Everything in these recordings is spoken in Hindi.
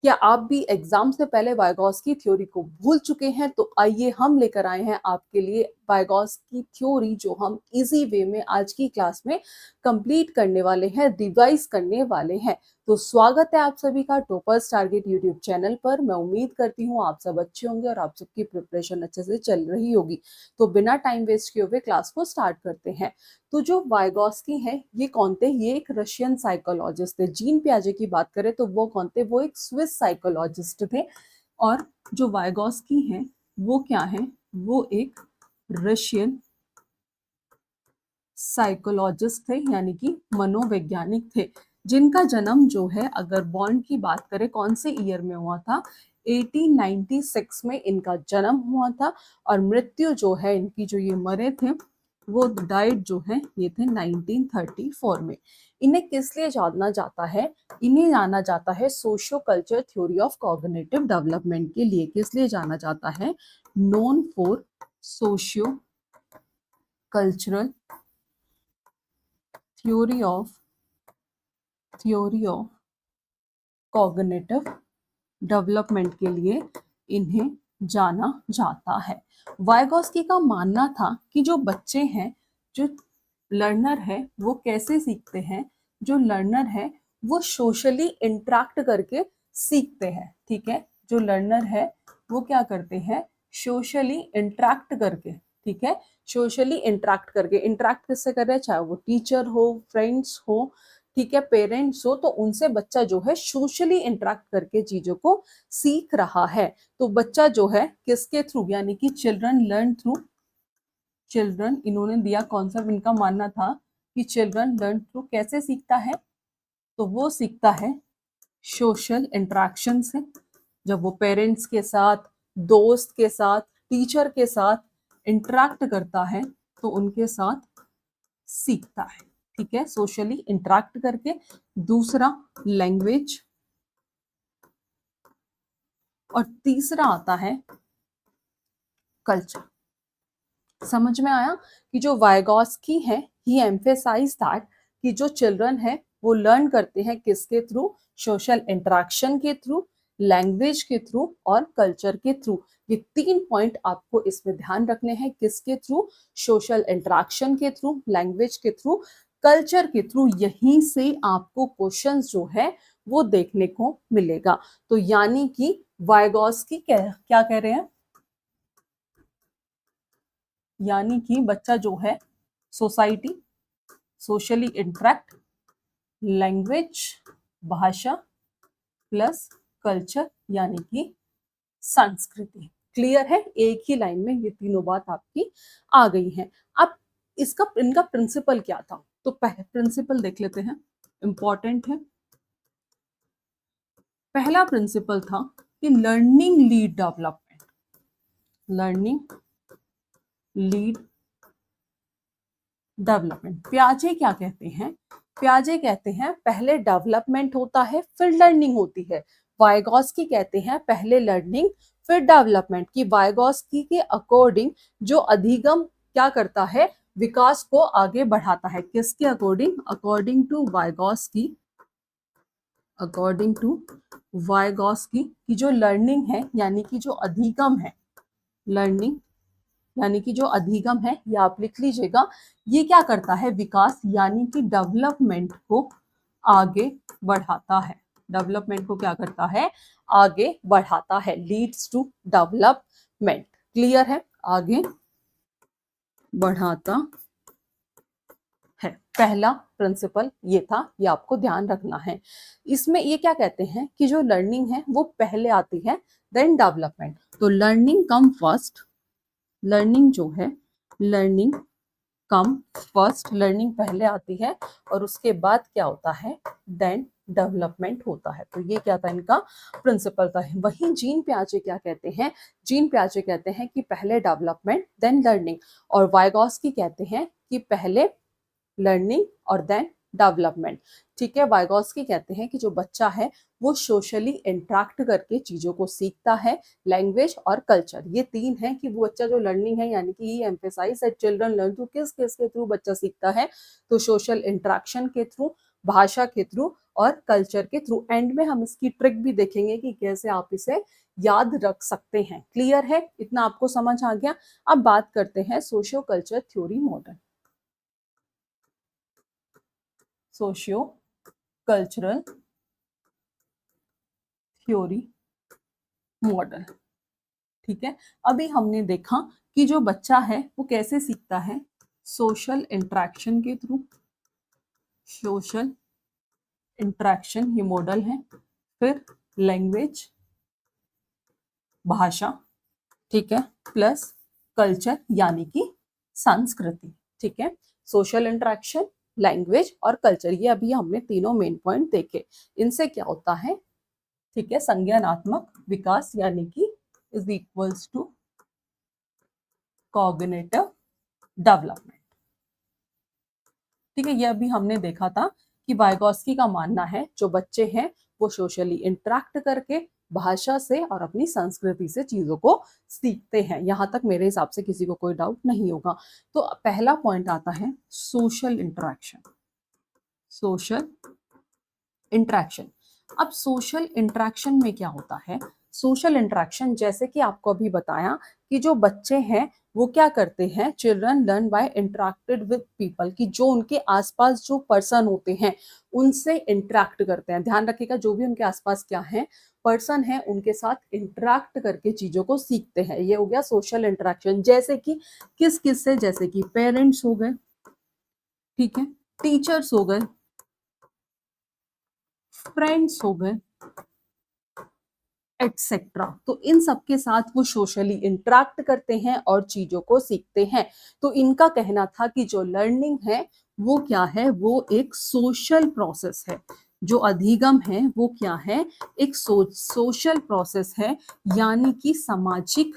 क्या आप भी एग्जाम से पहले वाइगॉस्की थ्योरी को भूल चुके हैं? तो आइए हम लेकर आए हैं आपके लिए वाइगॉस्की थ्योरी, जो हम इजी वे में आज की क्लास में कंप्लीट करने वाले हैं, रिवाइज करने वाले हैं। तो स्वागत है आप सभी का टॉपर्स टारगेट यूट्यूब चैनल पर। मैं उम्मीद करती हूँ आप सब अच्छे होंगे और आप सबकी प्रिपरेशन अच्छे से चल रही होगी। तो बिना टाइम वेस्ट किए हुए क्लास को स्टार्ट करते हैं। तो जो वाइगॉस्की है ये कौन थे? ये एक रशियन साइकोलॉजिस्ट थे। जीन पियाजे की बात करें तो वो कौन थे? वो एक स्विस साइकोलॉजिस्ट थे। और जो वाइगॉस्की हैं वो क्या है? वो एक रशियन साइकोलॉजिस्ट थे, यानी कि मनोवैज्ञानिक थे, जिनका जन्म जो है, अगर बॉर्न की बात करें कौन से ईयर में हुआ था, 1896 में इनका जन्म हुआ था। और मृत्यु जो है इनकी, जो ये मरे थे, वो डाइड जो है ये थे 1934 में। इन्हें किस लिए जाना जाता है? इन्हें जाना जाता है socio culture theory of cognitive development के लिए। किस लिए जाना जाता है? Known for socio cultural theory of cognitive development के लिए इन्हें जाना जाता है। वाइगॉस्की का मानना था कि जो बच्चे हैं, जो लर्नर है, वो कैसे सीखते हैं? जो लर्नर है वो सोशली इंटरेक्ट करके सीखते हैं। ठीक है, जो लर्नर है वो क्या करते हैं? सोशली इंटरेक्ट करके। ठीक है, सोशली इंटरेक्ट करके। इंटरेक्ट किससे कर रहे हैं? चाहे वो टीचर हो, फ्रेंड्स हो, ठीक है, पेरेंट्स हो, तो उनसे बच्चा जो है सोशली इंटरेक्ट करके चीजों को सीख रहा है। तो बच्चा जो है किसके थ्रू, यानी कि चिल्ड्रन लर्न थ्रू, चिल्ड्रन इन्होंने दिया कॉन्सेप्ट, इनका मानना था कि चिल्ड्रन लर्न थ्रू कैसे सीखता है? तो वो सीखता है सोशल इंटरेक्शन से। जब वो पेरेंट्स के साथ, दोस्त के साथ, टीचर के साथ इंटरेक्ट करता है तो उनके साथ सीखता है। ठीक है, सोशली इंटरेक्ट करके। दूसरा लैंग्वेज, और तीसरा आता है कल्चर। समझ में आया कि जो वाइगॉस्की है, ही एम्फेसाइज दैट कि जो चिल्ड्रन है वो लर्न करते हैं किसके थ्रू? सोशल इंटरेक्शन के थ्रू, लैंग्वेज के थ्रू और कल्चर के थ्रू। ये 3 पॉइंट आपको इसमें ध्यान रखने हैं। किसके थ्रू? सोशल इंटरेक्शन के थ्रू, लैंग्वेज के थ्रू, कल्चर के थ्रू। यहीं से आपको क्वेश्चंस जो है वो देखने को मिलेगा। तो यानी कि वाइगॉस्की क्या कह रहे हैं? यानी कि बच्चा जो है सोसाइटी, सोशली इंटरेक्ट, लैंग्वेज, भाषा प्लस कल्चर, यानी कि संस्कृति। क्लियर है? एक ही लाइन में ये तीनों बात आपकी आ गई है। अब इनका प्रिंसिपल क्या था? तो पहले प्रिंसिपल देख लेते हैं, इंपॉर्टेंट है। पहला प्रिंसिपल था कि learning lead development. Learning lead development. पियाजे क्या कहते हैं? पियाजे कहते हैं पहले डेवलपमेंट होता है फिर लर्निंग होती है। वाइगॉस्की कहते हैं पहले लर्निंग फिर डेवलपमेंट। की वाइगॉस्की के अकॉर्डिंग जो अधिगम क्या करता है? विकास को आगे बढ़ाता है। किसके according? According to Vygotsky, according to Vygotsky की जो लर्निंग है, यानी कि जो अधिगम है, लर्निंग यानी कि जो अधिगम है, ये आप लिख लीजिएगा, ये क्या करता है? विकास यानी कि डेवलपमेंट को आगे बढ़ाता है। डेवलपमेंट को क्या करता है? आगे बढ़ाता है। Leads to development. क्लियर है? आगे बढ़ाता है। पहला प्रिंसिपल ये था, ये आपको ध्यान रखना है। इसमें ये क्या कहते हैं कि जो लर्निंग है वो पहले आती है, देन डेवलपमेंट। तो लर्निंग कम फर्स्ट, लर्निंग जो है, लर्निंग कम फर्स्ट, लर्निंग पहले आती है और उसके बाद क्या होता है? देन डेवलपमेंट होता है। तो ये क्या था? इनका प्रिंसिपल था। वहीं जीन पियाजे क्या कहते हैं? जीन पियाजे कहते हैं कि पहले डेवलपमेंट देन लर्निंग, और वाइगॉस्की कहते हैं कि पहले लर्निंग और देन डेवलपमेंट। ठीक है, वाइगॉस्की कहते हैं कि जो बच्चा है वो सोशली इंटरेक्ट करके चीजों को सीखता है, लैंग्वेज और कल्चर। ये 3 है कि वो बच्चा जो लर्निंग है, यानी कि ये एम्फेसाइज है चिल्ड्रन लर्न थ्रू। किस किस के थ्रू बच्चा सीखता है? तो सोशल इंटरेक्शन के थ्रू, भाषा के थ्रू और कल्चर के थ्रू। एंड में हम इसकी ट्रिक भी देखेंगे कि कैसे आप इसे याद रख सकते हैं। क्लियर है? इतना आपको समझ आ गया। अब बात करते हैं socio culture theory model. Socio cultural theory model. ठीक है, अभी हमने देखा कि जो बच्चा है वो कैसे सीखता है, सोशल इंटरेक्शन के थ्रू। सोशल इंटरेक्शन ये मॉडल है। फिर लैंग्वेज, भाषा, ठीक है, प्लस कल्चर यानी कि संस्कृति। ठीक है, सोशल इंटरेक्शन, लैंग्वेज और कल्चर, ये अभी हमने तीनों मेन पॉइंट देखे। इनसे क्या होता है, ठीक है, संज्ञानात्मक विकास यानी कि is equals to cognitive development. ठीक है, ये अभी हमने देखा था कि वाइगोस्की का मानना है जो बच्चे हैं वो सोशली इंटरेक्ट करके भाषा से और अपनी संस्कृति से चीजों को सीखते हैं। यहां तक मेरे हिसाब से किसी को कोई डाउट नहीं होगा। तो पहला पॉइंट आता है सोशल इंटरेक्शन। सोशल इंटरेक्शन, अब सोशल इंटरेक्शन में क्या होता है, सोशल इंटरेक्शन जैसे कि आपको अभी बताया कि जो बच्चे हैं वो क्या करते हैं, children learn by interacted with people, कि जो उनके आसपास जो पर्सन होते हैं उनसे इंटरेक्ट करते हैं। ध्यान रखिएगा, जो भी उनके आसपास क्या है, पर्सन है, उनके साथ इंटरेक्ट करके चीजों को सीखते हैं। ये हो गया सोशल इंटरेक्शन। जैसे कि किस किस से, जैसे कि पेरेंट्स हो गए, ठीक है, टीचर्स हो गए, फ्रेंड्स हो गए, एटसेट्रा। तो इन सब के साथ वो सोशली इंटरेक्ट करते हैं और चीजों को सीखते हैं। तो इनका कहना था कि जो लर्निंग है वो क्या है, वो एक सोशल प्रोसेस है। जो अधिगम है वो क्या है, एक सोशल प्रोसेस है, यानी कि सामाजिक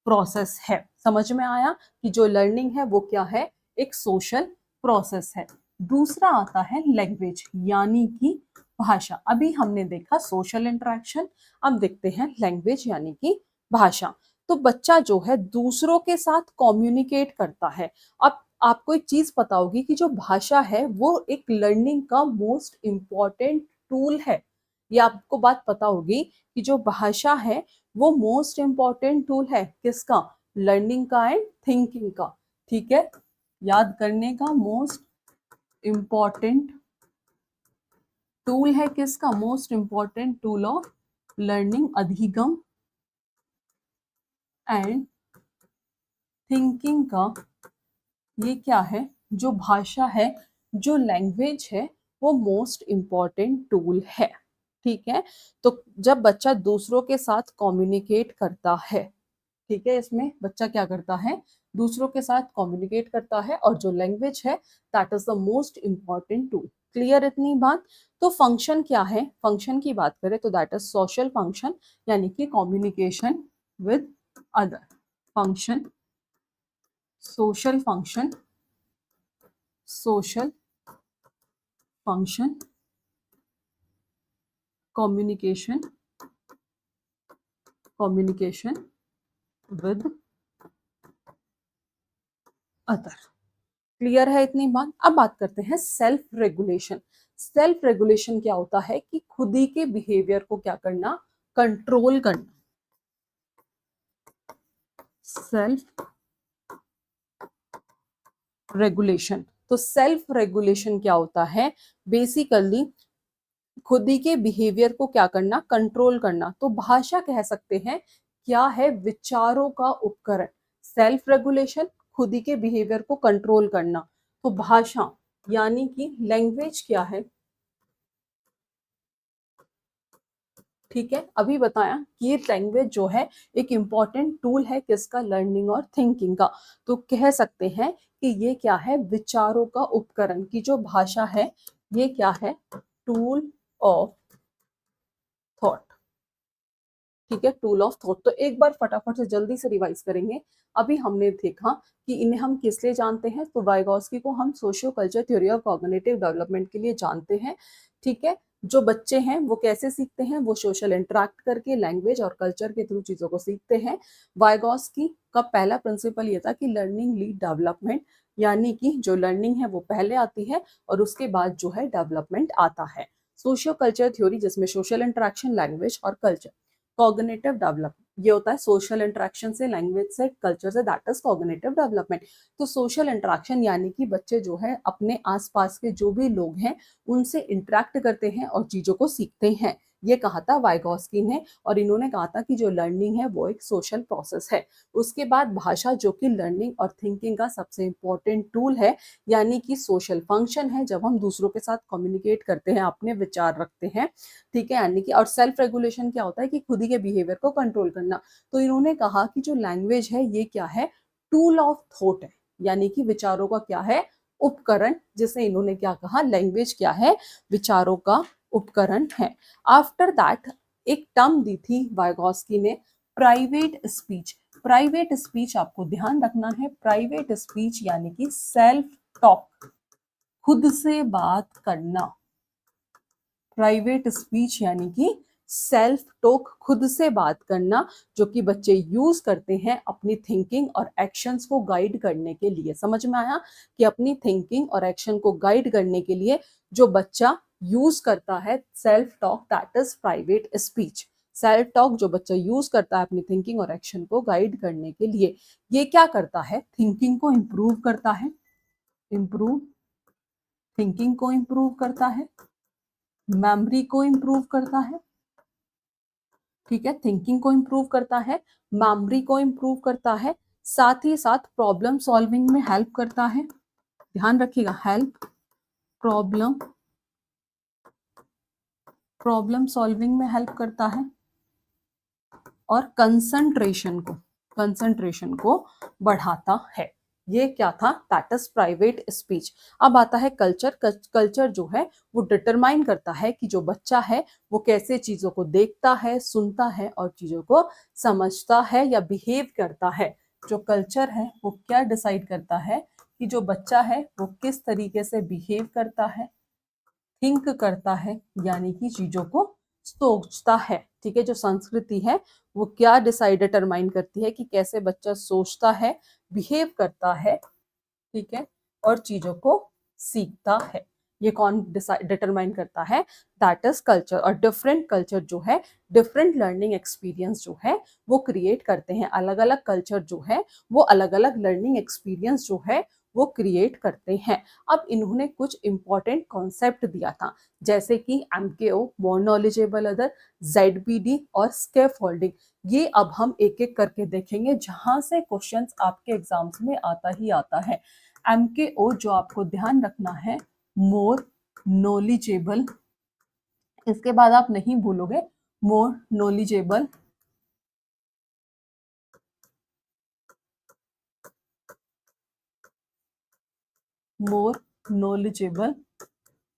प्रोसेस है। समझ में आया कि जो लर्निंग है वो क्या है, एक सोशल प्रोसेस है। दूसरा आता है लैंग्वेज यानी कि भाषा। अभी हमने देखा सोशल इंटरेक्शन, अब देखते हैं लैंग्वेज यानी कि भाषा। तो बच्चा जो है दूसरों के साथ कम्युनिकेट करता है। अब आपको एक चीज पता होगी कि जो भाषा है वो एक लर्निंग का मोस्ट इम्पॉर्टेंट टूल है। ये आपको बात पता होगी कि जो भाषा है वो मोस्ट इम्पॉर्टेंट टूल है किसका, लर्निंग का एंड थिंकिंग का। ठीक है, याद करने का मोस्ट इम्पॉर्टेंट टूल है किसका, most important tool of learning, अधिगम एंड थिंकिंग का। ये क्या है, जो भाषा है, जो लैंग्वेज है, वो मोस्ट इम्पॉर्टेंट टूल है। ठीक है, तो जब बच्चा दूसरों के साथ कम्युनिकेट करता है, ठीक है, इसमें बच्चा क्या करता है, दूसरों के साथ कम्युनिकेट करता है, और जो लैंग्वेज है that is the most important tool. Clear इतनी बात? तो फंक्शन क्या है, फंक्शन की बात करें तो दैट इज सोशल फंक्शन, यानी कि communication with other. Function, social function, social function, communication, communication with other. Clear है इतनी बात? अब बात करते हैं सेल्फ रेगुलेशन। सेल्फ रेगुलेशन क्या होता है कि खुद ही के बिहेवियर को क्या करना, कंट्रोल करना। सेल्फ रेगुलेशन, तो सेल्फ रेगुलेशन क्या होता है, बेसिकली खुद ही के बिहेवियर को क्या करना, कंट्रोल करना। तो भाषा कह सकते हैं क्या है, विचारों का उपकरण। सेल्फ रेगुलेशन, खुद ही के बिहेवियर को कंट्रोल करना। तो भाषा यानी कि लैंग्वेज क्या है, ठीक है, अभी बताया कि ये लैंग्वेज जो है एक इम्पॉर्टेंट टूल है किसका, लर्निंग और थिंकिंग का। तो कह सकते हैं कि ये क्या है, विचारों का उपकरण, की जो भाषा है ये क्या है, टूल ऑफ थॉट। ठीक है, टूल ऑफ थॉट। तो एक बार फटाफट से जल्दी से रिवाइज करेंगे। अभी हमने देखा कि इन्हें हम किस लिए जानते हैं, तो वाइगोस्की को हम socio culture theory of cognitive development के लिए जानते हैं। ठीक है, जो बच्चे हैं वो कैसे सीखते हैं, वो सोशल इंटरेक्ट करके लैंग्वेज और कल्चर के थ्रू चीजों को सीखते हैं। वाइगोस्की का पहला प्रिंसिपल ये था कि लर्निंग लीड डेवलपमेंट, यानी कि जो लर्निंग है वो पहले आती है और उसके बाद जो है डेवलपमेंट आता है। सोशियो कल्चर थ्योरी, जिसमें सोशल इंटरेक्शन, लैंग्वेज और कल्चर। कॉग्निटिव डेवलपमेंट, ये होता है सोशल इंटरेक्शन से, लैंग्वेज से, कल्चर से, दैट इज कॉग्निटिव डेवलपमेंट। तो सोशल इंटरेक्शन यानी कि बच्चे जो है अपने आसपास के जो भी लोग हैं उनसे इंटरेक्ट करते हैं और चीजों को सीखते हैं। ये कहा था वाइगॉस्की ने, और इन्होंने कहा था कि जो लर्निंग है वो एक सोशल प्रोसेस है। उसके बाद भाषा, जो कि लर्निंग और थिंकिंग का सबसे इंपॉर्टेंट टूल है, यानी कि सोशल फंक्शन है, जब हम दूसरों के साथ कम्युनिकेट करते हैं, अपने विचार रखते हैं, ठीक है, यानी कि। और सेल्फ रेगुलेशन क्या होता है कि खुद ही के बिहेवियर को कंट्रोल करना। तो इन्होंने कहा कि जो लैंग्वेज है ये क्या है, टूल ऑफ थॉट है, यानी कि विचारों का क्या है, उपकरण, जिसे इन्होंने क्या कहा, लैंग्वेज क्या है, विचारों का उपकरण है। आफ्टर दैट एक टर्म दी थी वाइगॉस्की ने, प्राइवेट स्पीच। प्राइवेट स्पीच आपको ध्यान रखना है, प्राइवेट स्पीच यानी कि सेल्फ टॉक, खुद से बात करना। प्राइवेट स्पीच यानी कि सेल्फ टॉक, खुद से बात करना, जो कि बच्चे यूज करते हैं अपनी थिंकिंग और एक्शंस को गाइड करने के लिए। समझ में आया कि अपनी थिंकिंग और एक्शन को गाइड करने के लिए जो बच्चा यूज करता है self talk, that is private speech. Self talk जो बच्चा यूज करता है अपनी थिंकिंग और एक्शन को गाइड करने के लिए, ये क्या करता है, थिंकिंग को इम्प्रूव करता है, इम्प्रूव थिंकिंग को इम्प्रूव करता है, मेमोरी को इम्प्रूव करता है, ठीक है, थिंकिंग को इम्प्रूव करता है, मेमोरी को इम्प्रूव करता है, साथ ही साथ प्रॉब्लम सॉल्विंग में हेल्प करता है। ध्यान रखिएगा, हेल्प प्रॉब्लम, प्रॉब्लम सॉल्विंग में हेल्प करता है, और कंसंट्रेशन को बढ़ाता है। ये क्या था, दैट इज प्राइवेट स्पीच। अब आता है कल्चर। कल्चर जो है वो डिटरमाइन करता है कि जो बच्चा है वो कैसे चीजों को देखता है, सुनता है और चीजों को समझता है या बिहेव करता है। जो कल्चर है वो क्या डिसाइड करता है कि जो बच्चा है वो किस तरीके से बिहेव करता है, थिंक करता है, यानी कि चीजों को सोचता है। ठीक है, जो संस्कृति है वो क्या डिटरमाइन करती है कि कैसे बच्चा सोचता है, बिहेव करता है, ठीक है, और चीजों को सीखता है। ये कौन डिटरमाइन करता है, दैट इज कल्चर। और डिफरेंट कल्चर जो है, डिफरेंट लर्निंग एक्सपीरियंस जो है वो क्रिएट करते हैं। अलग अलग कल्चर जो है वो अलग अलग लर्निंग एक्सपीरियंस जो है वो क्रिएट करते हैं। अब इन्होंने कुछ इंपॉर्टेंट कॉन्सेप्ट दिया था, जैसे कि MKO, मोर नॉलेजेबल अदर, ZBD और स्केप होल्डिंग। ये अब हम एक एक करके देखेंगे, जहां से क्वेश्चंस आपके एग्जाम्स में आता ही आता है। MKO जो आपको ध्यान रखना है, मोर नॉलेजेबल, इसके बाद आप नहीं भूलोगे, more knowledgeable, more knowledgeable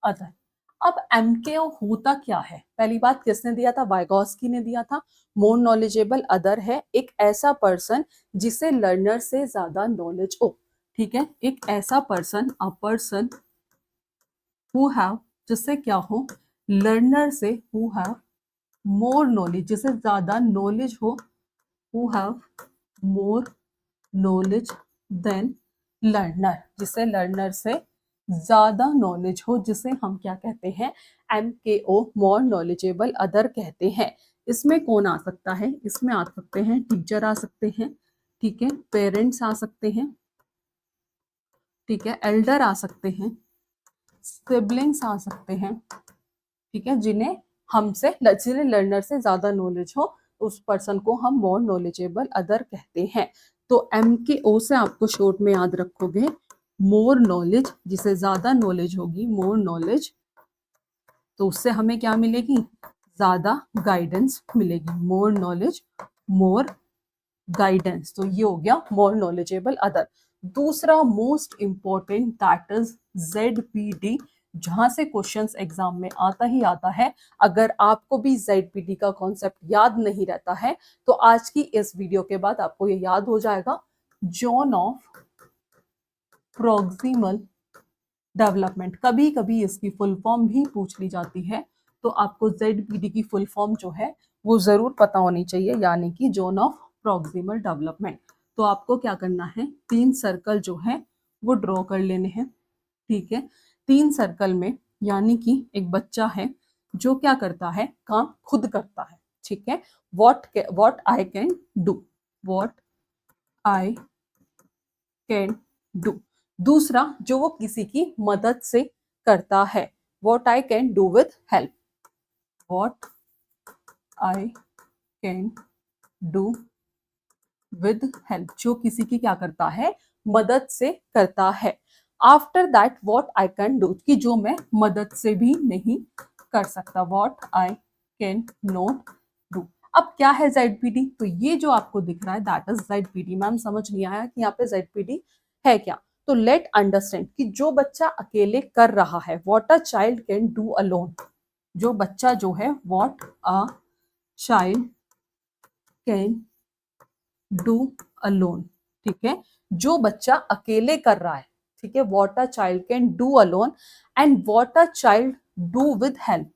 other. अब MKO होता क्या है, पहली बात किसने दिया था, वाइगॉस्की ने दिया था। मोर नॉलेजेबल अदर है एक ऐसा पर्सन जिसे लर्नर से ज्यादा नॉलेज हो। ठीक है, एक ऐसा person, a person who have, जिससे क्या हो, लर्नर से, हु हैव मोर नॉलेज, जिसे ज्यादा नॉलेज हो, who have more knowledge than learner, जिसे लर्नर से ज्यादा नॉलेज हो, जिसे हम क्या कहते हैं, MKO, मोर नॉलेजेबल अदर कहते हैं। इसमें कौन आ सकता है, इसमें आ सकते हैं टीचर आ सकते हैं, ठीक है, पेरेंट्स आ सकते हैं, ठीक है, एल्डर आ सकते हैं, सिबलिंग्स आ सकते हैं, ठीक है, जिन्हें लर्नर से ज्यादा नॉलेज हो, उस पर्सन को हम मोर नॉलेजेबल अदर कहते हैं। तो MKO से आपको शॉर्ट में याद रखोगे, मोर नॉलेज, जिसे ज्यादा नॉलेज होगी, मोर नॉलेज, तो उससे हमें क्या मिलेगी, ज्यादा गाइडेंस मिलेगी। मोर नॉलेज, मोर गाइडेंस, तो ये हो गया मोर नॉलेजेबल अदर। दूसरा most important, that is ZPD, जहां से क्वेश्चंस एग्जाम में आता ही आता है। अगर आपको भी ZPD का कॉन्सेप्ट याद नहीं रहता है तो आज की इस वीडियो के बाद आपको ये याद हो जाएगा। जोन ऑफ प्रॉक्सिमल डेवलपमेंट, कभी कभी इसकी फुल फॉर्म भी पूछ ली जाती है, तो आपको ZPD की फुल फॉर्म जो है वो जरूर पता होनी चाहिए, यानी कि जोन ऑफ प्रॉक्सिमल डेवलपमेंट। तो आपको क्या करना है, 3 सर्कल जो है वो ड्रॉ कर लेने हैं। ठीक है, 3 सर्कल में, यानी कि एक बच्चा है जो क्या करता है, काम खुद करता है। ठीक है, what I can do, what I can do. दूसरा, जो वो किसी की मदद से करता है, what I can do with help, what I can do with help, जो किसी की क्या करता है, मदद से करता है। After that what I can do, कि जो मैं मदद से भी नहीं कर सकता, what I can not do. अब क्या है ZPD, तो ये जो आपको दिख रहा है दैट इज ZPD। मैम समझ नहीं आया कि यहाँ पे ZPD है क्या, तो लेट अंडरस्टैंड कि जो बच्चा अकेले कर रहा है, what a child can do alone, जो बच्चा जो है, what a child can do alone. ठीक है, जो बच्चा अकेले कर रहा है, ठीक है, what a child can do alone and what a child do with help,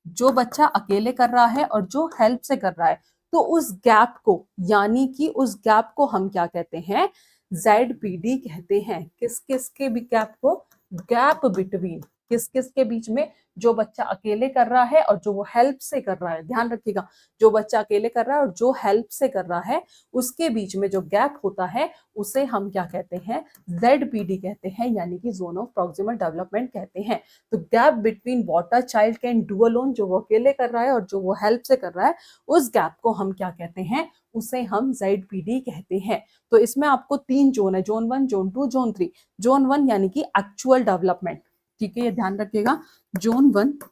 जो बच्चा अकेले कर रहा है और जो हेल्प से कर रहा है, तो उस गैप को, यानी कि उस गैप को हम क्या कहते हैं, ZPD कहते हैं। किस किस के भी गैप को, गैप बिटवीन, किस किस के बीच में, जो बच्चा अकेले कर रहा है और जो वो हेल्प से कर रहा है। ध्यान रखिएगा, जो बच्चा अकेले कर रहा है और जो हेल्प से कर रहा है, उसके बीच में जो गैप होता है उसे हम क्या कहते हैं, ZPD कहते हैं, यानी कि जोन ऑफ प्रॉक्सिमल डेवलपमेंट कहते हैं। तो gap between what a child can do alone, जो वो अकेले कर रहा है और जो वो हेल्प से कर रहा है, उस गैप को हम क्या कहते हैं, उसे हम ZPD कहते हैं। तो इसमें आपको 3 जोन है, जोन 1, जोन 2, जोन 3। जोन 1 यानी कि एक्चुअल डेवलपमेंट, ठीक है, ये ध्यान रखिएगा, जोन 1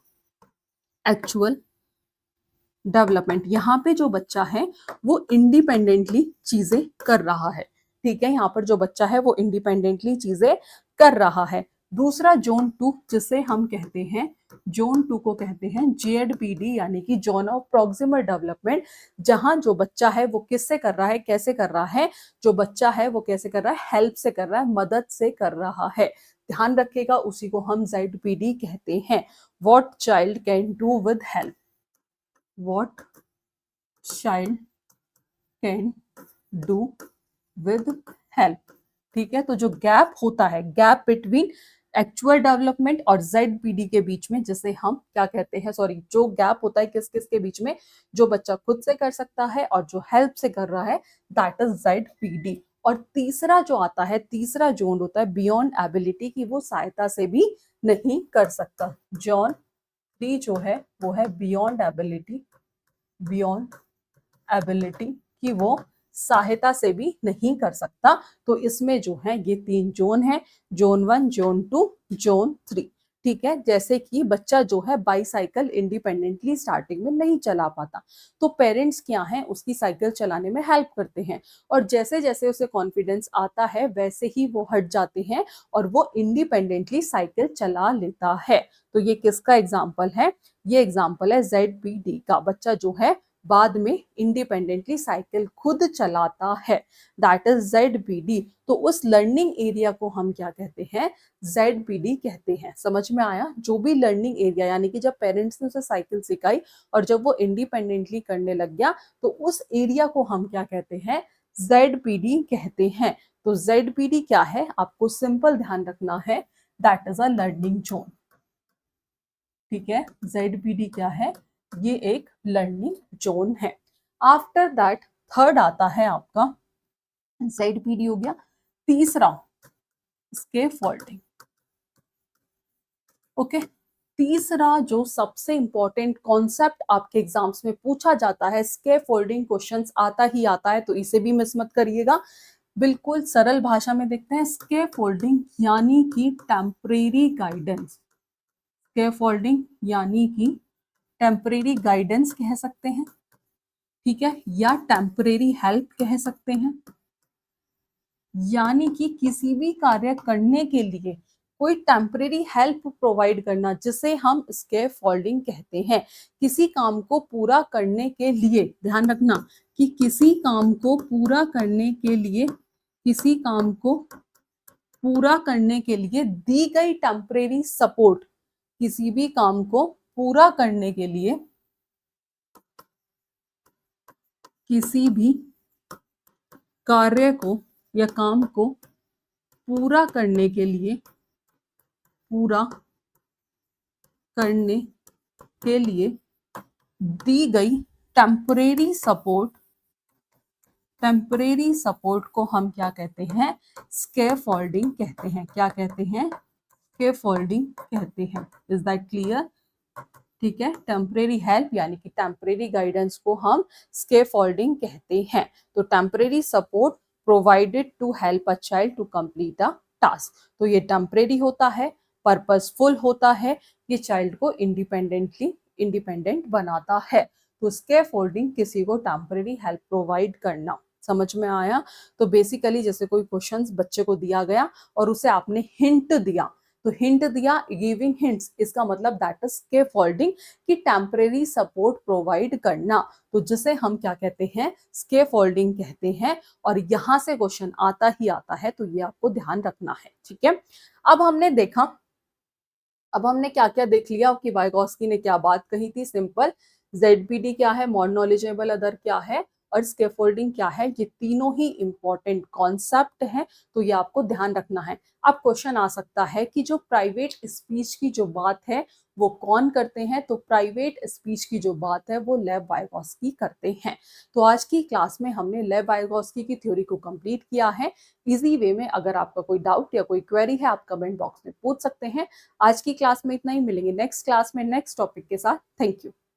एक्चुअल डेवलपमेंट, यहाँ पे जो बच्चा है वो इंडिपेंडेंटली चीजें कर रहा है। ठीक है, यहाँ पर जो बच्चा है वो इंडिपेंडेंटली चीजें कर रहा है। दूसरा जोन 2, जिसे हम कहते हैं, जोन 2 को कहते हैं JPD, यानी कि जोन ऑफ प्रॉक्सिमल डेवलपमेंट, जहां जो बच्चा है वो किससे कर रहा है, कैसे कर रहा है, जो बच्चा है वो कैसे कर रहा है, हेल्प से कर रहा है, मदद से कर रहा है। ध्यान रखिएगा, उसी को हम ZPD कहते हैं। What child can do with help, what child can do with help. ठीक है, तो जो गैप होता है, गैप बिटवीन एक्चुअल डेवलपमेंट और ZPD के बीच में, जिसे हम क्या कहते हैं, सॉरी, जो गैप होता है किस किस के बीच में, जो बच्चा खुद से कर सकता है और जो हेल्प से कर रहा है, दैट इज ZPD। और तीसरा जो आता है, तीसरा जोन होता है बियॉन्ड एबिलिटी, की वो सहायता से भी नहीं कर सकता। जॉन 3 जो है वो है बियॉन्ड एबिलिटी, बियॉन्ड एबिलिटी, कि वो सहायता से भी नहीं कर सकता। तो इसमें जो है ये 3 जोन है, जोन 1, जोन 2, जोन 3। ठीक है, जैसे कि बच्चा जो है बाईसाइकिल इंडिपेंडेंटली स्टार्टिंग में नहीं चला पाता, तो पेरेंट्स क्या हैं, उसकी साइकिल चलाने में हेल्प करते हैं, और जैसे जैसे उसे कॉन्फिडेंस आता है वैसे ही वो हट जाते हैं और वो इंडिपेंडेंटली साइकिल चला लेता है। तो ये किसका एग्जाम्पल है, ये एग्जाम्पल है ZPD का। बच्चा जो है बाद में इंडिपेंडेंटली साइकिल खुद चलाता है, दैट इज ZPD। तो उस लर्निंग एरिया को हम क्या कहते हैं, ZPD कहते हैं। समझ में आया, जो भी लर्निंग एरिया, यानी कि जब पेरेंट्स ने उसे साइकिल सिखाई और जब वो इंडिपेंडेंटली करने लग गया, तो उस एरिया को हम क्या कहते हैं, ZPD कहते हैं। तो ZPD क्या है, आपको सिंपल ध्यान रखना है, that is a learning zone. ठीक है, ZPD क्या है, ये एक लर्निंग जोन है। आफ्टर दैट थर्ड आता है आपका, ZPD हो गया। तीसरा स्कैफोल्डिंग। ओके, तीसरा जो सबसे इंपॉर्टेंट कॉन्सेप्ट आपके एग्जाम्स में पूछा जाता है, स्कैफोल्डिंग क्वेश्चंस आता ही आता है, तो इसे भी मिस मत करिएगा। बिल्कुल सरल भाषा में देखते हैं, स्कैफोल्डिंग यानी कि टेम्परेरी गाइडेंस, स्कैफोल्डिंग यानी कि टेम्परेरी गाइडेंस कह सकते हैं, ठीक है, या टेम्परेरी हेल्प कह सकते हैं, यानी कि किसी भी कार्य करने के लिए कोई टेम्परेरी हेल्प प्रोवाइड करना, जिसे हम स्कैफोल्डिंग कहते हैं। किसी काम को पूरा करने के लिए, ध्यान रखना कि किसी काम को पूरा करने के लिए, किसी काम को पूरा करने के लिए दी गई टेम्परेरी सपोर्ट, किसी भी काम को पूरा करने के लिए, किसी भी कार्य को या काम को पूरा करने के लिए पूरा करने के लिए दी गई टेम्परेरी सपोर्ट को हम क्या कहते हैं, स्कैफोल्डिंग कहते हैं। क्या कहते हैं, स्कैफोल्डिंग कहते हैं। Is that clear? ठीक है, टेम्परेरी हेल्प यानी कि टेम्परेरी गाइडेंस को हम स्कैफोल्डिंग कहते हैं। तो temporary support provided to help a child to complete a task. तो ये टेम्परेरी होता है, पर्पसफुल होता है, ये चाइल्ड को इंडिपेंडेंट बनाता है। तो स्कैफोल्डिंग किसी को टेम्परेरी हेल्प प्रोवाइड करना। समझ में आया? तो बेसिकली जैसे कोई क्वेश्चंस बच्चे को दिया गया और उसे आपने हिंट दिया, तो हिंट दिया, गिविंग हिंट्स, इसका मतलब दैट इज स्कैफोल्डिंग, कि टेम्परेरी सपोर्ट प्रोवाइड करना। तो जिसे हम क्या कहते हैं, स्कैफोल्डिंग कहते हैं। और यहां से क्वेश्चन आता ही आता है, तो ये आपको ध्यान रखना है। ठीक है, अब हमने क्या क्या देख लिया कि वाइगोस्की ने क्या बात कही थी। सिंपल, ZPD क्या है, मोर नॉलेजेबल अदर क्या है, और स्कैफोल्डिंग क्या है, ये तीनों ही इंपॉर्टेंट कॉन्सेप्ट है। तो ये आपको ध्यान रखना है। अब क्वेश्चन आ सकता है कि जो प्राइवेट स्पीच की जो बात है वो कौन करते हैं, तो प्राइवेट स्पीच की जो बात है वो लेव वाइगोस्की करते हैं। तो आज की क्लास में हमने लेव वाइगोस्की की थ्योरी को कंप्लीट किया है इजी वे में। अगर आपका कोई डाउट या कोई क्वेरी है, आप कमेंट बॉक्स में पूछ सकते हैं। आज की क्लास में इतना ही, मिलेंगे नेक्स्ट क्लास में नेक्स्ट टॉपिक के साथ। Thank you.